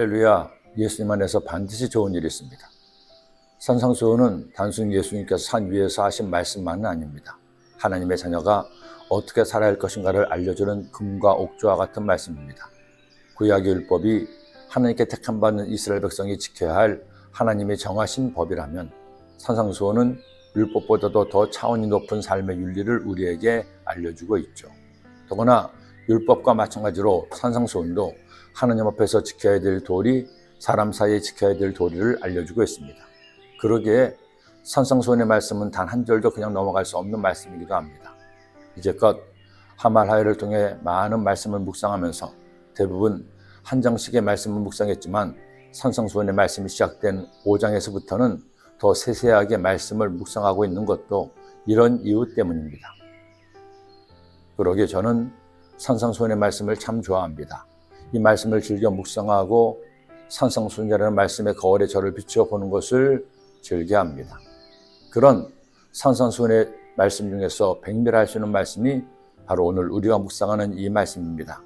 할렐루야, 예수님 안에서 반드시 좋은 일이 있습니다. 산상수훈은 단순히 예수님께서 산 위에서 하신 말씀만은 아닙니다. 하나님의 자녀가 어떻게 살아야 할 것인가를 알려주는 금과 옥조와 같은 말씀입니다. 구약의 율법이 하나님께 택함받는 이스라엘 백성이 지켜야 할 하나님의 정하신 법이라면 산상수훈은 율법보다도 더 차원이 높은 삶의 윤리를 우리에게 알려주고 있죠. 더구나 율법과 마찬가지로 산상수훈도 하나님 앞에서 지켜야 될 도리, 사람 사이에 지켜야 될 도리를 알려주고 있습니다. 그러기에 산상수훈의 말씀은 단 한 절도 그냥 넘어갈 수 없는 말씀이기도 합니다. 이제껏 하말하엘을 통해 많은 말씀을 묵상하면서 대부분 한 장씩의 말씀을 묵상했지만 산상수훈의 말씀이 시작된 5장에서부터는 더 세세하게 말씀을 묵상하고 있는 것도 이런 이유 때문입니다. 그러기에 저는 산상수훈의 말씀을 참 좋아합니다. 이 말씀을 즐겨 묵상하고 산상수훈이라는 말씀의 거울에 저를 비추어 보는 것을 즐겨합니다. 그런 산상수훈의 말씀 중에서 백미할 수 있는 말씀이 바로 오늘 우리가 묵상하는 이 말씀입니다.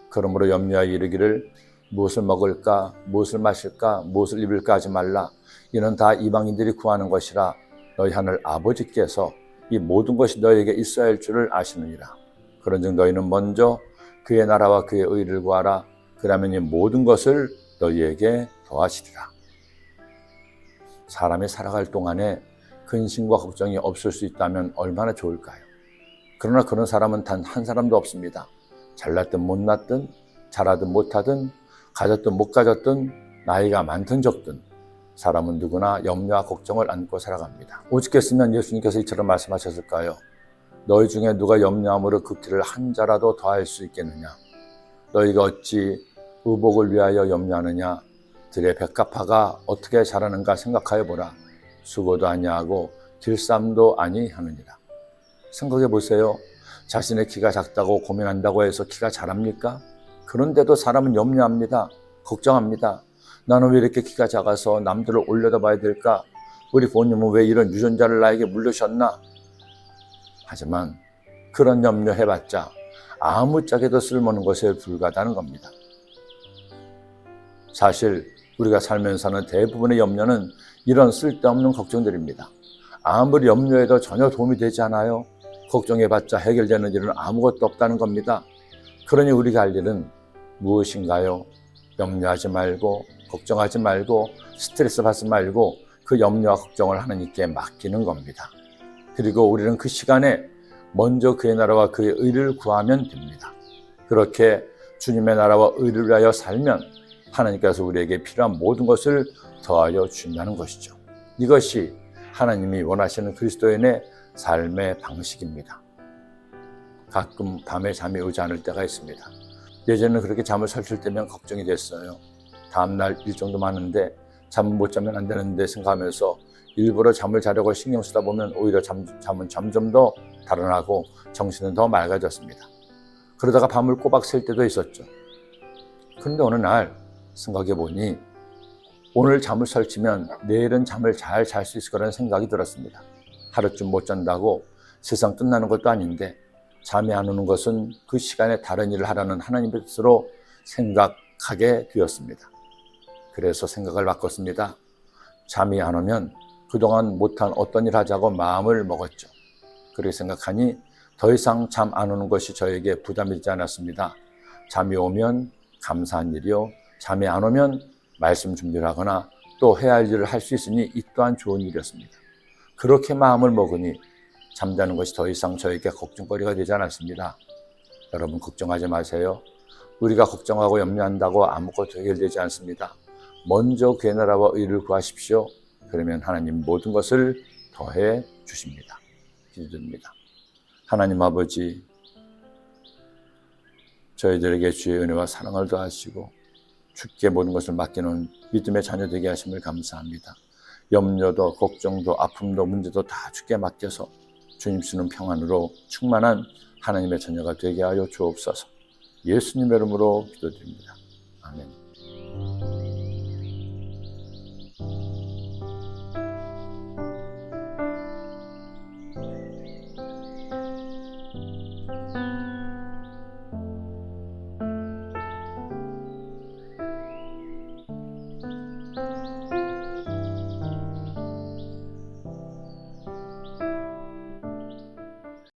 그러므로 염려하여 이르기를 무엇을 먹을까, 무엇을 마실까, 무엇을 입을까 하지 말라. 이는 다 이방인들이 구하는 것이라 너희 하늘 아버지께서 이 모든 것이 너희에게 있어야 할 줄을 아시느니라. 그런즉 너희는 먼저 그의 나라와 그의 의를 구하라. 그러면 이 모든 것을 너희에게 더하시리라. 사람이 살아갈 동안에 근심과 걱정이 없을 수 있다면 얼마나 좋을까요? 그러나 그런 사람은 단 한 사람도 없습니다. 잘났든 못났든 잘하든 못하든 가졌든 못 가졌든 나이가 많든 적든 사람은 누구나 염려와 걱정을 안고 살아갑니다. 오죽했으면 예수님께서 이처럼 말씀하셨을까요? 너희 중에 누가 염려함으로 그 길을 한 자라도 더할 수 있겠느냐? 너희가 어찌 의복을 위하여 염려하느냐? 들의 백합화가 어떻게 자라는가 생각하여 보라. 수고도 아니하고 길쌈도 아니하느니라. 생각해 보세요. 자신의 키가 작다고 고민한다고 해서 키가 자랍니까? 그런데도 사람은 염려합니다. 걱정합니다. 나는 왜 이렇게 키가 작아서 남들을 올려다봐야 될까? 우리 부모님은 왜 이런 유전자를 나에게 물르셨나? 하지만 그런 염려해봤자 아무짝에도 쓸모없는 것에 불과하다는 겁니다. 사실 우리가 살면서는 대부분의 염려는 이런 쓸데없는 걱정들입니다. 아무리 염려해도 전혀 도움이 되지 않아요. 걱정해봤자 해결되는 일은 아무것도 없다는 겁니다. 그러니 우리가 할 일은 무엇인가요? 염려하지 말고 걱정하지 말고 스트레스 받지 말고 그 염려와 걱정을 하나님께 맡기는 겁니다. 그리고 우리는 그 시간에 먼저 그의 나라와 그의 의를 구하면 됩니다. 그렇게 주님의 나라와 의를 위하여 살면 하나님께서 우리에게 필요한 모든 것을 더하여 주신다는 것이죠. 이것이 하나님이 원하시는 그리스도인의 삶의 방식입니다. 가끔 밤에 잠이 오지 않을 때가 있습니다. 예전에는 그렇게 잠을 설칠 때면 걱정이 됐어요. 다음날 일정도 많은데 잠을 못 자면 안 되는데 생각하면서 일부러 잠을 자려고 신경 쓰다 보면 오히려 잠은 점점 더 달아나고 정신은 더 맑아졌습니다. 그러다가 밤을 꼬박 샐 때도 있었죠. 그런데 어느 날 생각해 보니 오늘 잠을 설치면 내일은 잠을 잘 잘 수 있을 거라는 생각이 들었습니다. 하루쯤 못 잔다고 세상 끝나는 것도 아닌데 잠이 안 오는 것은 그 시간에 다른 일을 하라는 하나님의 뜻으로 생각하게 되었습니다. 그래서 생각을 바꿨습니다. 잠이 안 오면 그동안 못한 어떤 일 하자고 마음을 먹었죠. 그렇게 생각하니 더 이상 잠 안 오는 것이 저에게 부담이 되지 않았습니다. 잠이 오면 감사한 일이요. 잠이 안 오면 말씀 준비를 하거나 또 해야 할 일을 할 수 있으니 이 또한 좋은 일이었습니다. 그렇게 마음을 먹으니 잠자는 것이 더 이상 저에게 걱정거리가 되지 않았습니다. 여러분 걱정하지 마세요. 우리가 걱정하고 염려한다고 아무것도 해결되지 않습니다. 먼저 그의 나라와 의를 구하십시오. 그러면 하나님 모든 것을 더해 주십니다. 기도드립니다. 하나님 아버지, 저희들에게 주의 은혜와 사랑을 더하시고 주께 모든 것을 맡기는 믿음의 자녀 되게 하심을 감사합니다. 염려도 걱정도 아픔도 문제도 다 주께 맡겨서 주님 주는 평안으로 충만한 하나님의 자녀가 되게 하여 주옵소서. 예수님의 이름으로 기도드립니다. 아멘.